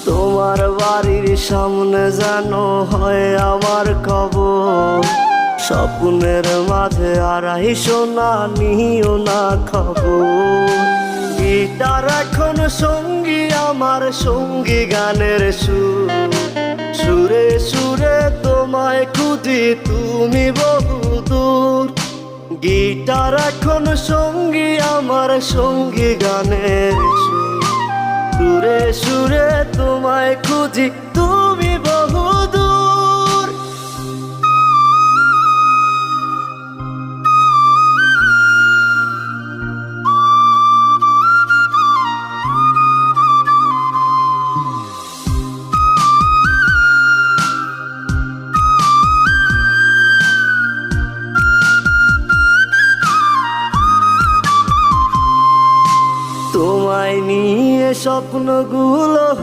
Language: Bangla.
তোমার বাড়ির সামনে যেন হয় আমার কবর, স্বপ্নের মাঝে আড়াইশো না নিও না খবর। গিটার এখন সঙ্গী আমার, সঙ্গী গানের সুর, সুরে সুরে তোমায় খুঁজি তুমি বহুদূর। গিটার এখন সঙ্গী আমার, সঙ্গী গানের সুর, সুরে সুরে তোমায় খুঁজি তুমি বহুদূর। তোমায় নিয়ে স্বপ্নগুলো